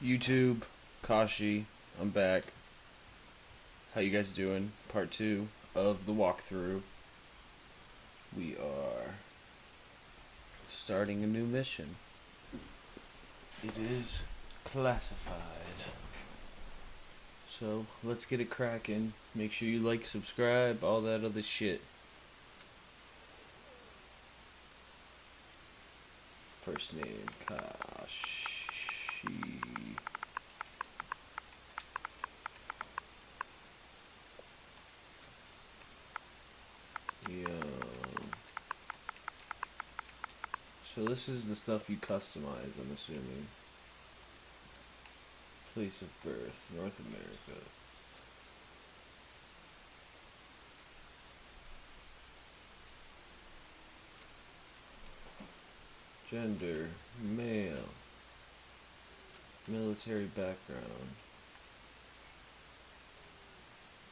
YouTube, Kashi, I'm back. How you guys doing? Part 2 of the walkthrough. We are starting a new mission. It is classified. So, let's get it cracking. Make sure you like, subscribe, all that other shit. First name, Kashi. So this is the stuff you customize, I'm assuming. Place of birth, North America. Gender, male. Military background.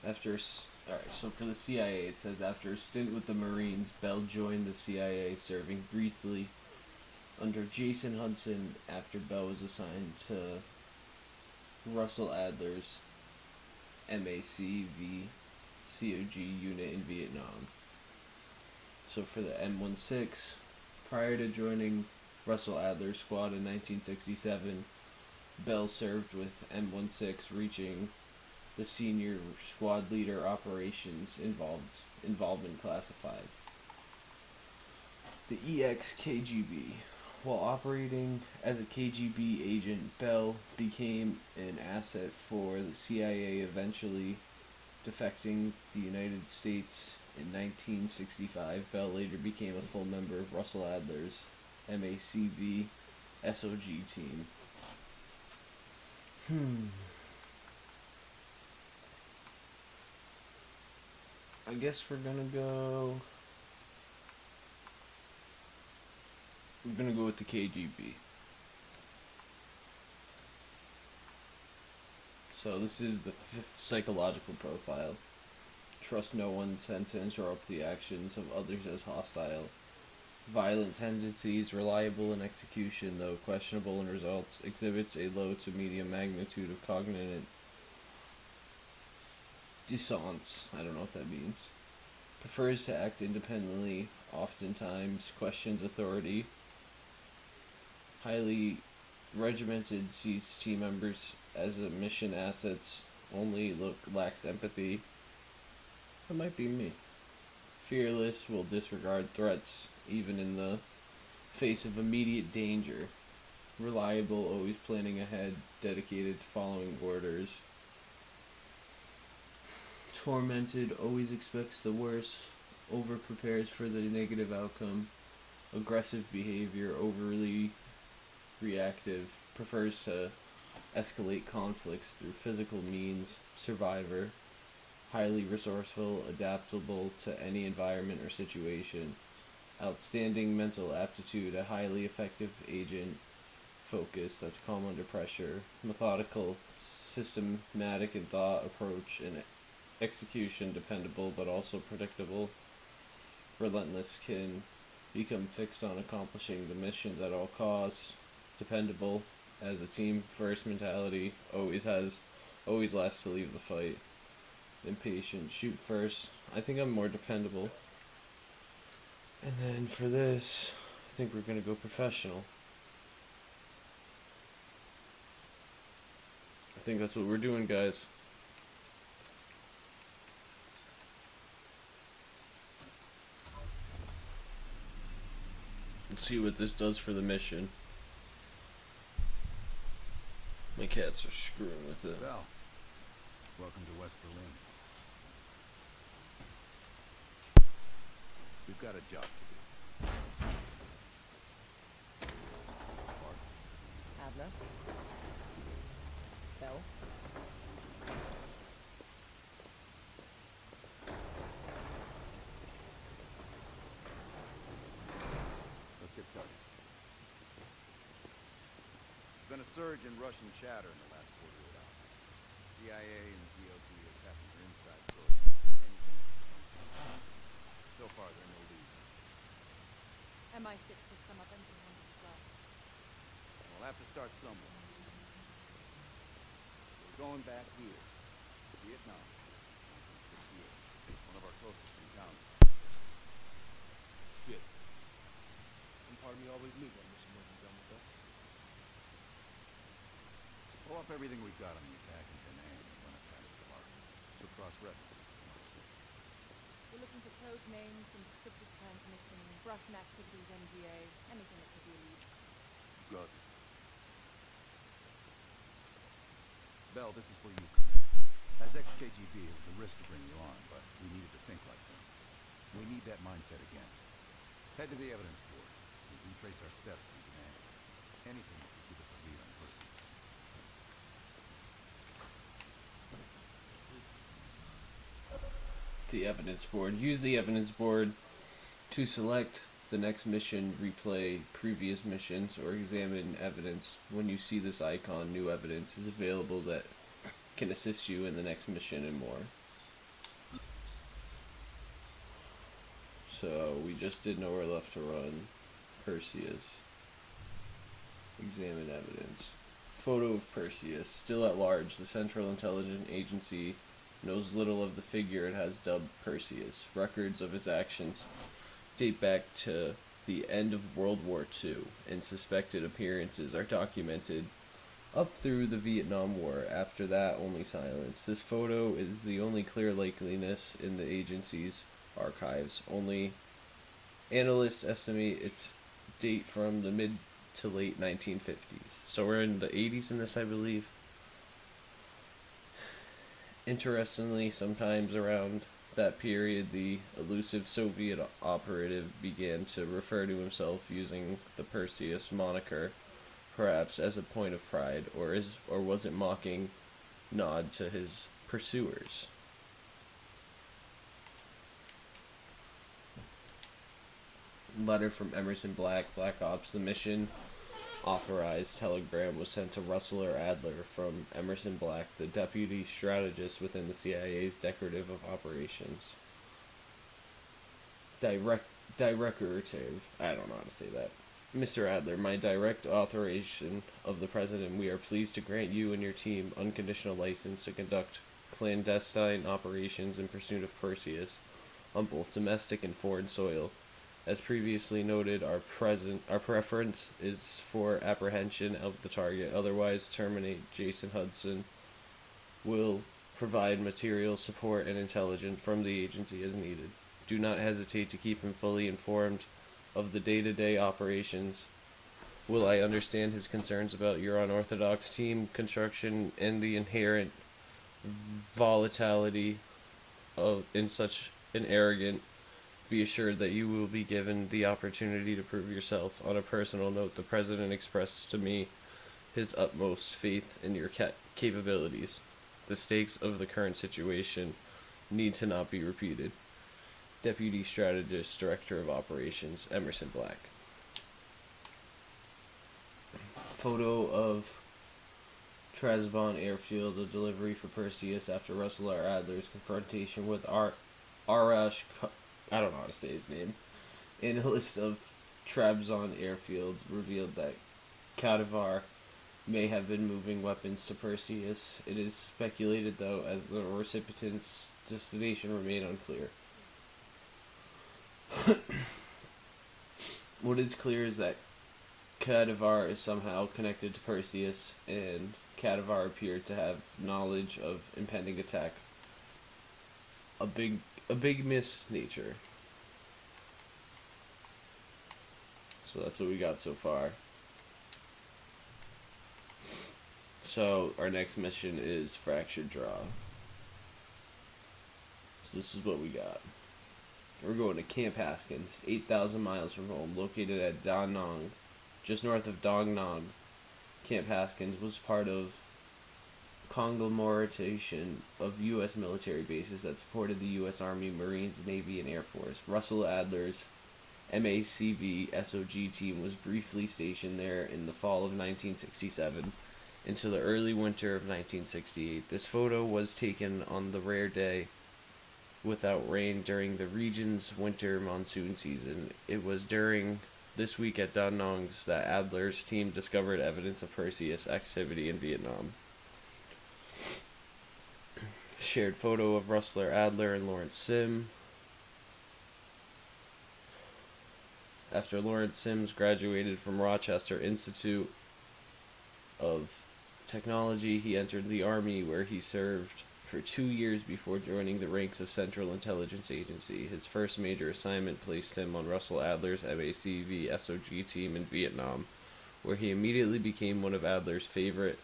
Alright, so for the CIA, it says after a stint with the Marines, Bell joined the CIA, serving briefly under Jason Hudson after Bell was assigned to Russell Adler's MACV COG unit in Vietnam. So for the M16, prior to joining Russell Adler's squad in 1967, Bell served with M16, reaching the senior squad leader operations involvement classified. The ex-KGB. While operating as a KGB agent, Bell became an asset for the CIA, eventually defecting the United States in 1965. Bell later became a full member of Russell Adler's MACV SOG team. I guess we're gonna go with the KGB. So this is the fifth psychological profile. Trust no one, tends to interrupt the actions of others as hostile. Violent tendencies, reliable in execution, though questionable in results. Exhibits a low to medium magnitude of cognitive dissonance. I don't know what that means. Prefers to act independently, oftentimes questions authority. Highly regimented, sees team members as a mission assets, lacks empathy. That might be me. Fearless, will disregard threats, even in the face of immediate danger. Reliable, always planning ahead, dedicated to following orders. Tormented, always expects the worst, over prepares for the negative outcome. Aggressive behavior, overly reactive, prefers to escalate conflicts through physical means. Survivor, highly resourceful, adaptable to any environment or situation. Outstanding mental aptitude, a highly effective agent. Focus, that's calm under pressure. Methodical, systematic in thought, approach, and execution, dependable but also predictable. Relentless, can become fixed on accomplishing the missions at all costs. Dependable, as a team first mentality, always last to leave the fight. Impatient, shoot first. I think I'm more dependable. And then for this, I think we're gonna go professional. I think that's what we're doing, guys. Let's see what this does for the mission. My cats are screwing with it. Bell, welcome to West Berlin. We've got a job to do. Adler. Bell. Let's get started. There's been a surge in Russian chatter in the last quarter of an hour. CIA and the DOD are tapping their inside sources. Anything can come. So far, there are no leads. MI6 has come up empty-handed as well. We'll have to start somewhere. Going back here, Vietnam, 1968. One of our closest encounters. Shit. Some part of me always knew that mission wasn't done with us. Pull up everything we've got on the attack in Da Nang and run it past Clark. She'll cross-reference it. We're looking for code names, encrypted transmission, Russian activities, NGA, anything that could be a lead. Good. Bell, this is where you come in. As ex-KGB, it was a risk to bring you on, but we needed to think like them. We need that mindset again. Head to the evidence board. We retrace our steps through Da Nang. Anything that could give us a lead on Perseus. The evidence board. Use the evidence board to select the next mission, replay previous missions, or examine evidence. When you see this icon, new evidence is available that can assist you in the next mission and more. So we just did nowhere left to run. Perseus. Examine evidence. Photo of Perseus. Still at large, the Central Intelligence Agency knows little of the figure it has dubbed Perseus. Records of his actions date back to the end of World War II, and suspected appearances are documented up through the Vietnam War. After that, only silence. This photo is the only clear likeliness in the agency's archives. Only analysts estimate its date from the mid to late 1950s. So we're in the 80s in this, I believe. Interestingly, sometimes around that period, the elusive Soviet operative began to refer to himself using the Perseus moniker, perhaps as a point of pride, or was it mocking nod to his pursuers? Letter from Emerson Black, Black Ops. The mission authorized telegram was sent to Russell or Adler from Emerson Black, the deputy strategist within the CIA's Directorate of Operations. Directorative. I don't know how to say that. Mr. Adler, my direct authorization of the President, we are pleased to grant you and your team unconditional license to conduct clandestine operations in pursuit of Perseus on both domestic and foreign soil. As previously noted, our preference is for apprehension of the target. Otherwise, terminate. Jason Hudson will provide material support and intelligence from the agency as needed. Do not hesitate to keep him fully informed of the day-to-day operations. Will I understand his concerns about your unorthodox team construction and the inherent volatility in such an arrogant? Be assured that you will be given the opportunity to prove yourself. On a personal note, the President expressed to me his utmost faith in your capabilities. The stakes of the current situation need to not be repeated. Deputy Strategist, Director of Operations, Emerson Black. Photo of Trabzon Airfield, a delivery for Perseus after Russell R. Adler's confrontation with Arash. I don't know how to say his name. In a list of Trabzon airfields revealed that Kadivar may have been moving weapons to Perseus. It is speculated, though, as the recipient's destination remained unclear. What is clear is that Kadivar is somehow connected to Perseus, and Kadivar appeared to have knowledge of impending attack. A big miss nature. So that's what we got so far. So our next mission is Fractured Draw. So this is what we got. We're going to Camp Haskins, 8,000 miles from home, located at Da Nang, just north of Dong Nang. Camp Haskins was part of conglomeration of U.S. military bases that supported the U.S. Army, Marines, Navy, and Air Force. Russell Adler's MACV SOG team was briefly stationed there in the fall of 1967 into the early winter of 1968. This photo was taken on the rare day without rain during the region's winter monsoon season. It was during this week at Da Nang's that Adler's team discovered evidence of Perseus activity in Vietnam. Shared photo of Rustler Adler and Lawrence Sim. After Lawrence Sims graduated from Rochester Institute of Technology, he entered the Army, where he served for 2 years before joining the ranks of Central Intelligence Agency. His first major assignment placed him on Russell Adler's MACV SOG team in Vietnam, where he immediately became one of Adler's favorite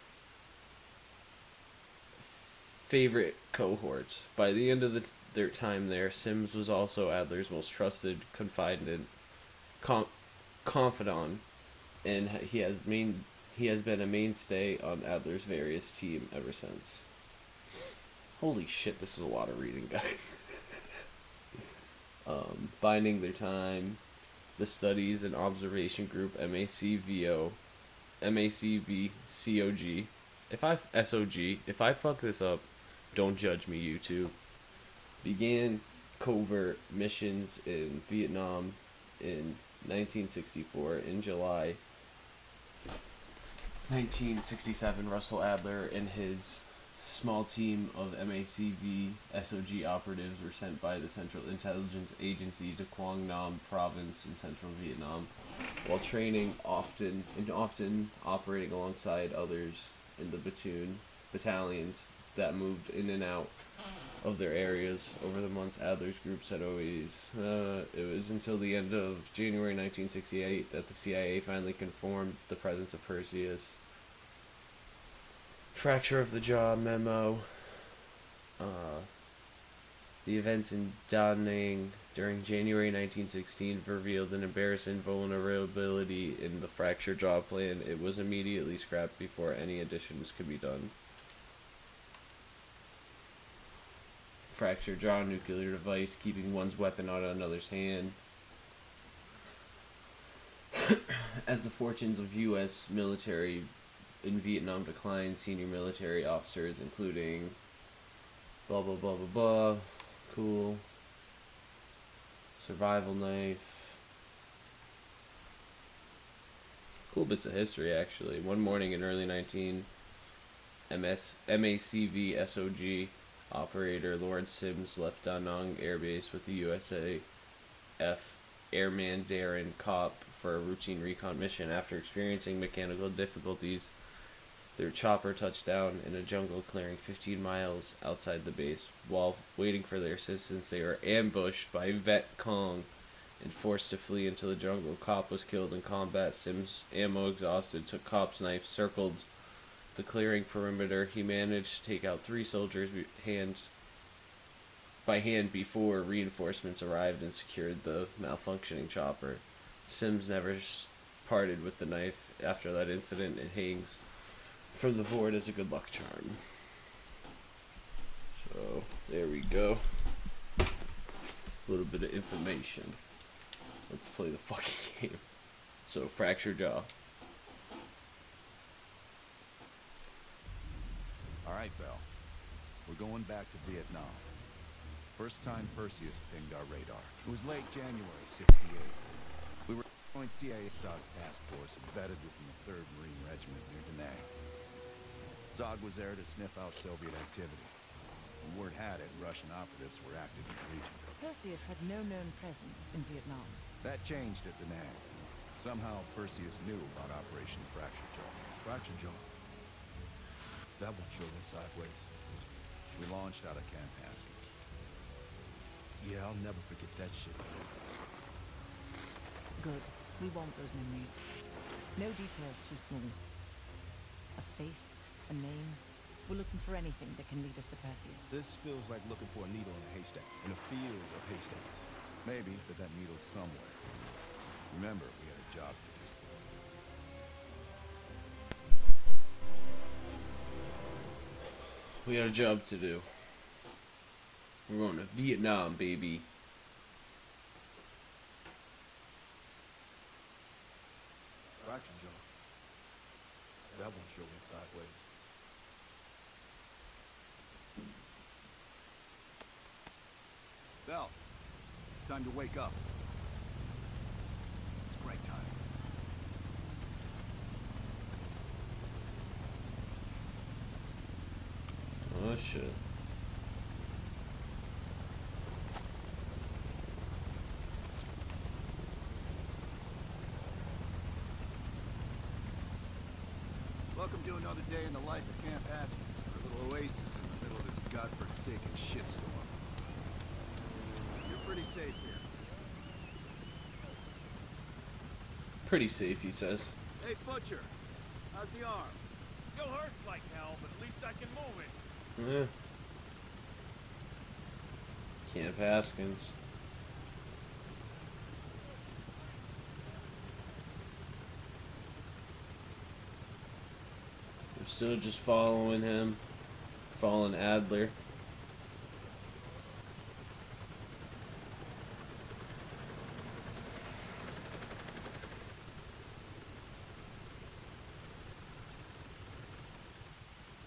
cohorts. By the end of their time there, Sims was also Adler's most trusted confidant, confidant, and he has been a mainstay on Adler's various team ever since. Holy shit, this is a lot of reading, guys. Binding their time, the Studies and Observation Group, MACVCOG. If I fuck this up, don't judge me, YouTube. Began covert missions in Vietnam in 1964. In July 1967, Russell Adler and his small team of MACV SOG operatives were sent by the Central Intelligence Agency to Quang Nam Province in central Vietnam, while training often operating alongside others in the battalions that moved in and out of their areas. Over the months, Adler's group said always, it was until the end of January 1968 that the CIA finally confirmed the presence of Perseus. Fracture of the jaw memo. The events in Da Nang during January 1916 revealed an embarrassing vulnerability in the fractured jaw plan. It was immediately scrapped before any additions could be done. Fractured jaw nuclear device, keeping one's weapon out of another's hand. As the fortunes of U.S. military in Vietnam declined, senior military officers, including blah blah blah blah blah, cool, survival knife, cool bits of history actually. One morning in early MACV SOG operator Lawrence Sims left Da Nang Air Base with the USAF Airman Darren Kopp for a routine recon mission. After experiencing mechanical difficulties, their chopper touched down in a jungle clearing 15 miles outside the base. While waiting for their assistance, they were ambushed by Viet Cong and forced to flee into the jungle. Kopp was killed in combat. Sims, ammo exhausted, took Kopp's knife, circled the clearing perimeter. He managed to take out 3 soldiers by hand before reinforcements arrived and secured the malfunctioning chopper. Sims never parted with the knife after that incident. It hangs from the board as a good luck charm. So, there we go. A little bit of information. Let's play the fucking game. So, fractured jaw. Alright, Bell. We're going back to Vietnam. First time Perseus pinged our radar. It was late January, 68. We were joint CIA SOG task force embedded within the 3rd Marine Regiment near Da Nang. SOG was there to sniff out Soviet activity. And word had it, Russian operatives were active in the region. Perseus had no known presence in Vietnam. That changed at Da Nang. Somehow Perseus knew about Operation Fracture Jaw. Fracture jaw. That one sure went sideways. We launched out of Camp Haskins. Yeah, I'll never forget that shit. Good. We want those memories. No details too small. A face, a name. We're looking for anything that can lead us to Perseus. This feels like looking for a needle in a haystack, in a field of haystacks. Maybe, but that needle's somewhere. Remember, we had a job to do. We got a job to do. We're going to Vietnam, baby. Fracture jaw. That one sure went sideways. Bell, it's time to wake up. It's break time. Oh shit. Welcome to another day in the life of Camp Haskins, our little oasis in the middle of this godforsaken shitstorm. You're pretty safe here. Pretty safe, he says. Hey, Butcher, how's the arm? Still hurts like hell, but at least I can move it. Camp Haskins. We're still just following him. Following Adler.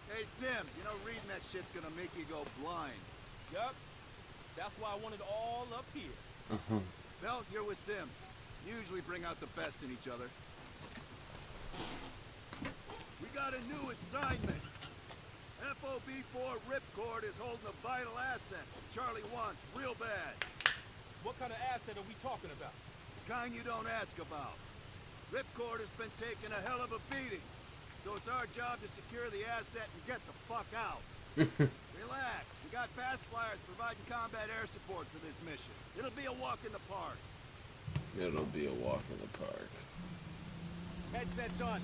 Hey, Sims, you know reading that shit's gonna make you go blind. Yup. That's why I want it all up here. Belt, you're with Sims. Usually bring out the best in each other. We got a new assignment. FOB4 Ripcord is holding a vital asset Charlie wants real bad. What kind of asset are we talking about? The kind you don't ask about. Ripcord has been taking a hell of a beating, so it's our job to secure the asset and get the fuck out. Relax. We got fast flyers providing combat air support for this mission. It'll be a walk in the park. It'll be a walk in the park. Headsets on.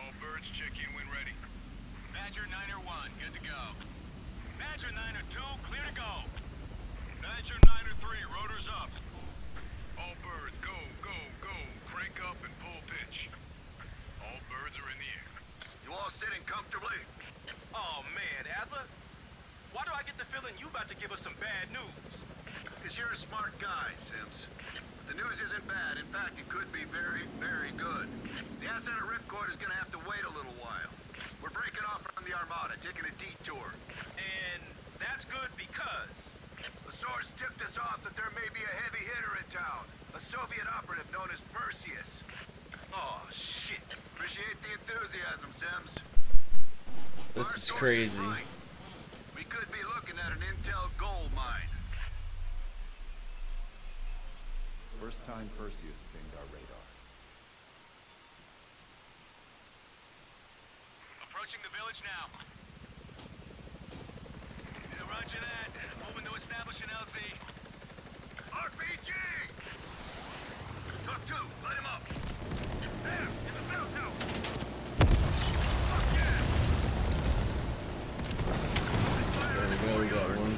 All birds, check in when ready. Badger 9-1, good to go. Badger 9-2, clear to go. Badger 9-3, rotors up. All birds, go, go, go. Crank up and pull pitch. All birds are in the air. You all sitting comfortably? Oh man, Adler. Why do I get the feeling you about to give us some bad news? Because you're a smart guy, Sims. The news isn't bad. In fact, it could be very, very good. The asset of Ripcord is gonna have to wait a little while. We're breaking off from the Armada, taking a detour. And that's good because... A source tipped us off that there may be a heavy hitter in town. A Soviet operative known as Perseus. Oh, shit. Appreciate the enthusiasm, Sims. This Our is source crazy. right. We could be looking at an intel gold mine. First time Perseus pinged our radar. Approaching the village now. Yeah, roger that. Moving to establish an LZ. RPG! Truck 2, light him up. There, in the bell tower. Fuck yeah! There we go, we got one.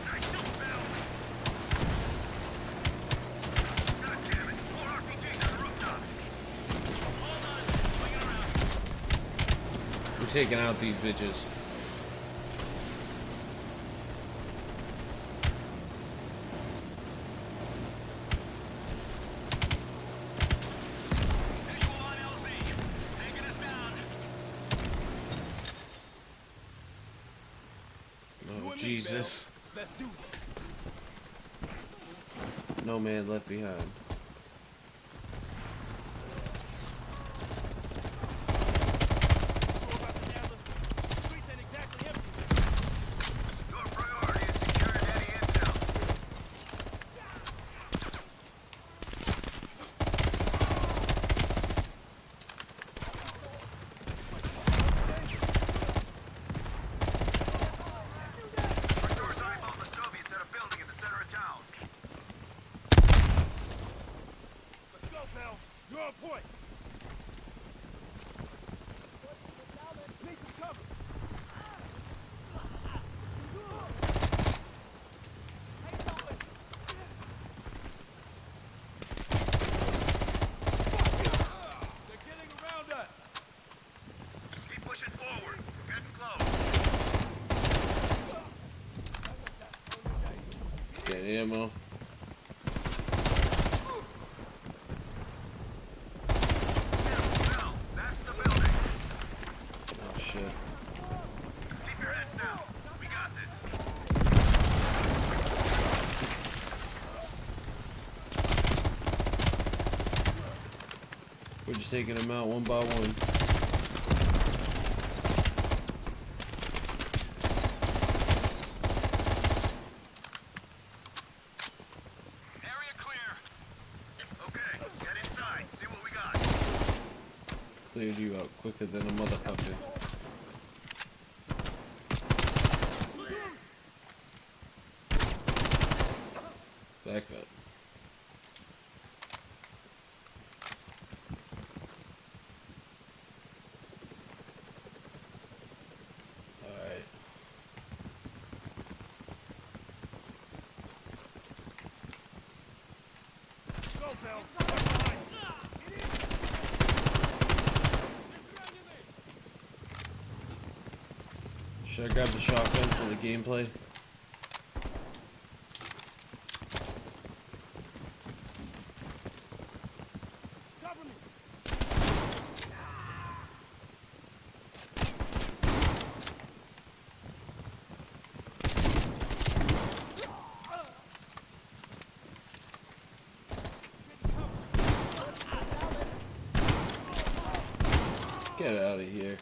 Nice shoot, Bell. God damn it, more RPGs on the rooftop. Hold on, swinging around. We're taking out these bitches. Visual on LZ. Taking us down. Oh, Jesus. Let's do it. No man left behind. So about the Adler. The streets ain't exactly empty. Your priority is securing any intel. Our source eyeballed the Soviets at a building in the center of town. Let's go, Bell. You're on point. Need some cover. They're getting around us. Keep pushing forward. We're getting close. Get ammo. Now, that's the building. Oh shit. Keep your heads down. We got this. We're just taking them out one by one. Area clear. Okay, Cleared you out quicker than a motherfucker. Back up. Alright. Go, Bell. Should I grab the shotgun for the gameplay? Cover me. Get out of here.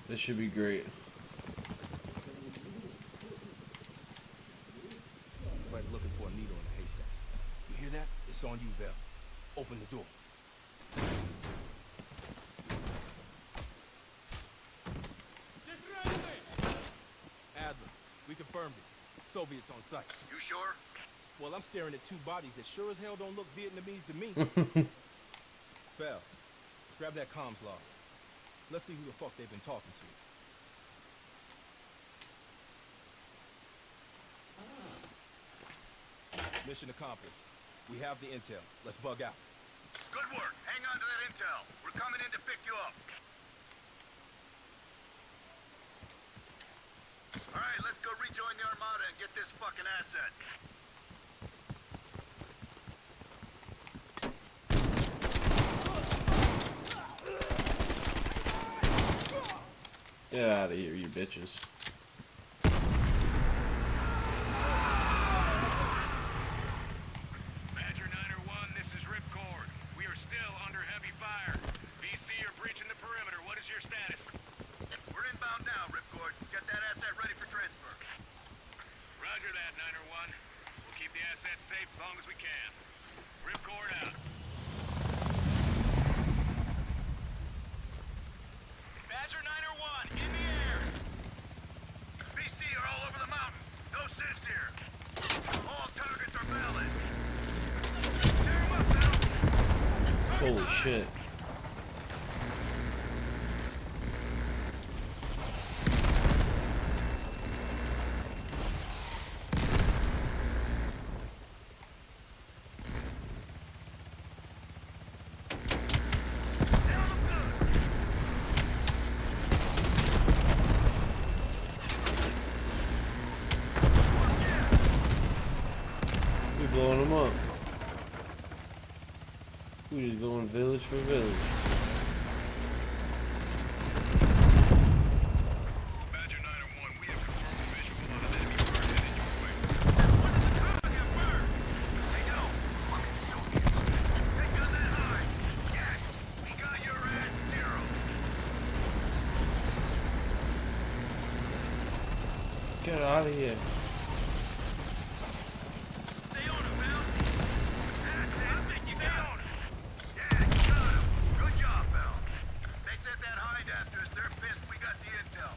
This should be great. Like looking for a needle in a haystack. You hear that? It's on you, Bell. Open the door. Adler, we confirmed it. Soviets on site. You sure? Well, I'm staring at two bodies that sure as hell don't look Vietnamese to me. Bell, grab that comms log. Let's see who the fuck they've been talking to. Mission accomplished. We have the intel. Let's bug out. Good work. Hang on to that intel. We're coming in to pick you up. All right, let's go rejoin the Armada and get this fucking asset. Get out of here, you bitches. Badger 901, this is Ripcord. We are still under heavy fire. VC are breaching the perimeter. What is your status? We're inbound now, Ripcord. Get that asset ready for transfer. Roger that, 901. We'll keep the asset safe as long as we can. Ripcord out. Badger 901, in the air! VC are all over the mountains. No sense here. All targets are valid. Tear 'em up now. Holy shit. We blowing them up. We just going village for village. Badger 901, we have confirmed the visual on an enemy bird headed your way. What did the target get burned? They know. Fucking Soviets. They got that high. Yes, we got your ass zero. Get out of here. Stay on him, Bell. That's it. I think you got him. Yeah, you got him. Good job, Bell. They sent that hide after us. They're pissed we got the intel.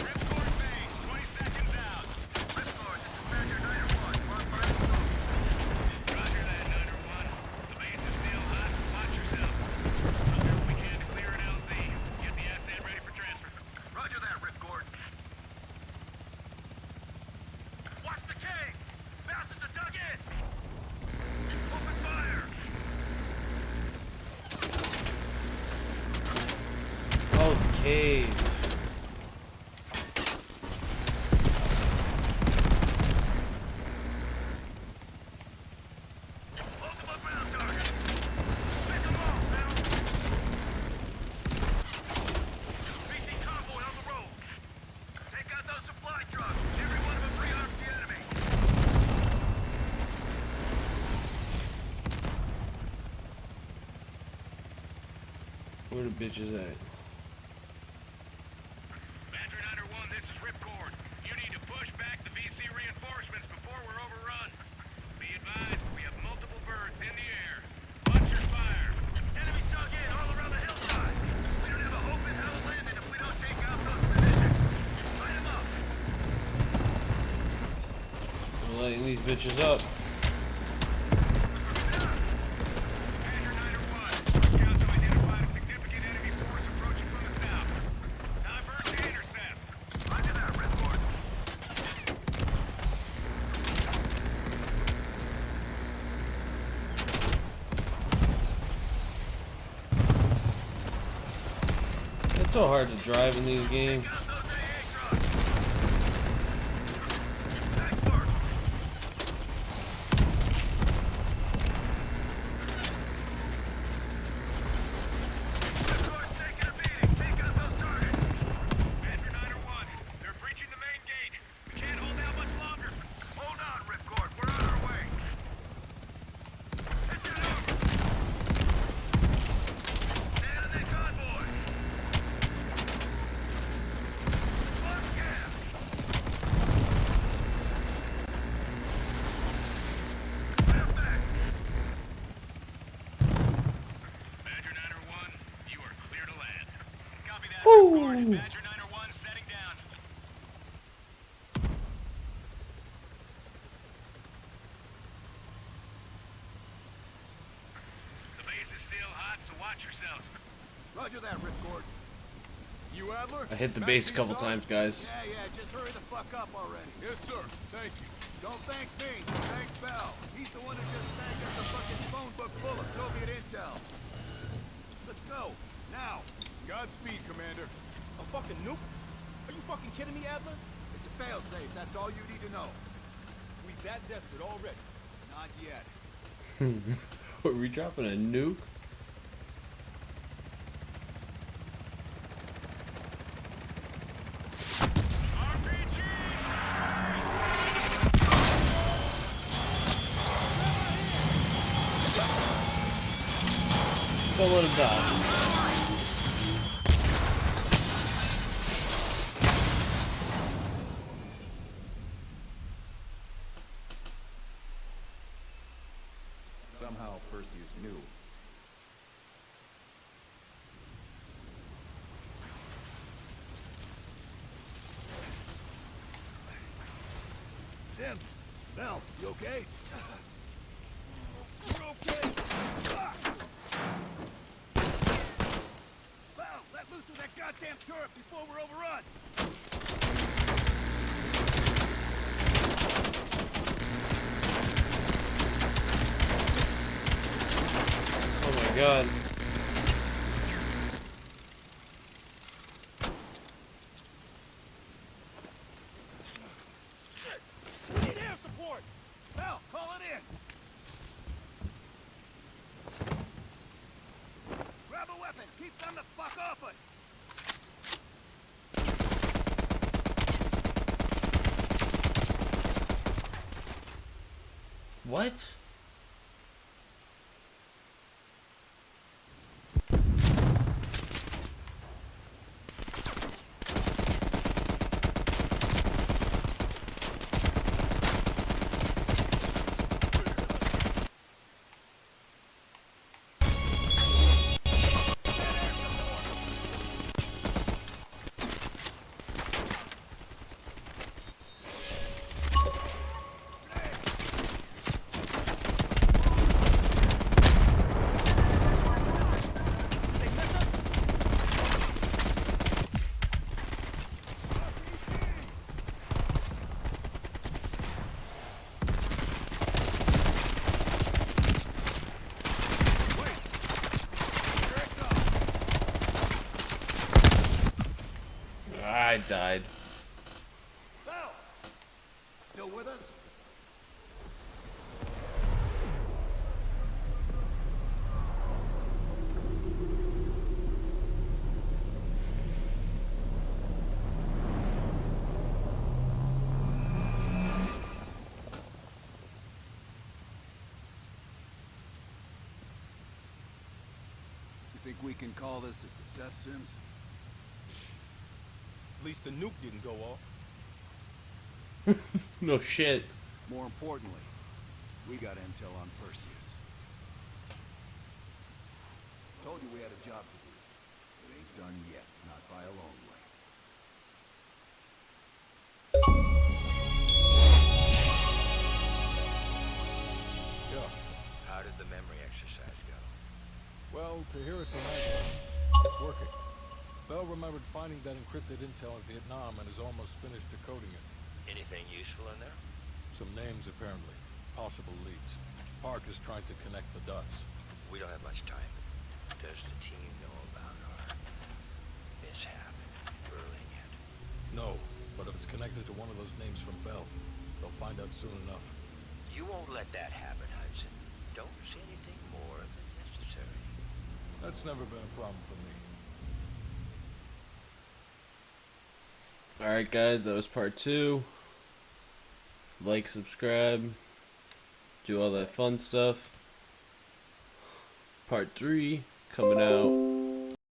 Ripcord base, 20 seconds out. Ripcord, this is Badger 901. Come on, find us. Roger that, 901. The base is still hot. Watch yourself. I'll do what we can to clear an LZ. Get the asset ready for transfer. Roger that, Ripcord. Watch the cave! Bastards are dug in! Open fire! Oh, the cave. Multiple ground targets! Pick them off, Bell! VC convoy on the road! Take out those supply trucks! Every one of them rearms the enemy! Where the bitches at? Badger 901, this is Ripcord. You need to push back the VC lighting these bitches up. Azure 901. Scouts have identified a significant enemy force approaching from the south. Divert to intercept. Roger that, Redford. It's so hard to drive in these games. Got those AA trucks. Nice work. Redford's taking a beating. Taking us those targets. Azure 901. They're breaching the main gate. We can't hold out much longer. Hold on, Ripcord. We're on our way. Hit it over. Stay out of that convoy. Fuck yeah. Get 'em back. Badger 901, you are clear to land. Copy that. Ripcord. Badger 901 setting down. The base is still hot, so watch yourselves. Roger that, Ripcord. You Adler? I hit the base a couple times, guys. Yeah, just hurry the fuck up already. Yes, sir. Thank you. Don't thank me. Thank Bell. He's the one who just snagged us a fucking phone book full of Soviet intel. Let's go. Now. Godspeed, Commander. A fucking nuke? Are you fucking kidding me, Adler? It's a failsafe. That's all you need to know. We that desperate already. Not yet. Are we dropping a nuke? Don't let him die. Somehow Perseus knew. Sims. Bell, you okay? We're okay. Bell, let loose of that goddamn turret before we're overrun. Oh my god. We need air support. Bell, call it in. Grab a weapon. Keep them the fuck off us. What? I died. Bell! Still with us? You think we can call this a success, Sims? At least the nuke didn't go off. No shit. More importantly, we got intel on Perseus. Told you we had a job to do. It ain't done yet, not by a long way. to hear it from Agnes. It's working. Bell remembered finding that encrypted intel in Vietnam and is almost finished decoding it. Anything useful in there? Some names, apparently. Possible leads. Park is trying to connect the dots. We don't have much time. Does the team know about our mishap in Berlin yet? No, but if it's connected to one of those names from Bell, they'll find out soon enough. You won't let that happen, Hudson. Don't say anything more than necessary. That's never been a problem for me. Alright guys, that was part 2. Like, subscribe, do all that fun stuff. Part 3 coming out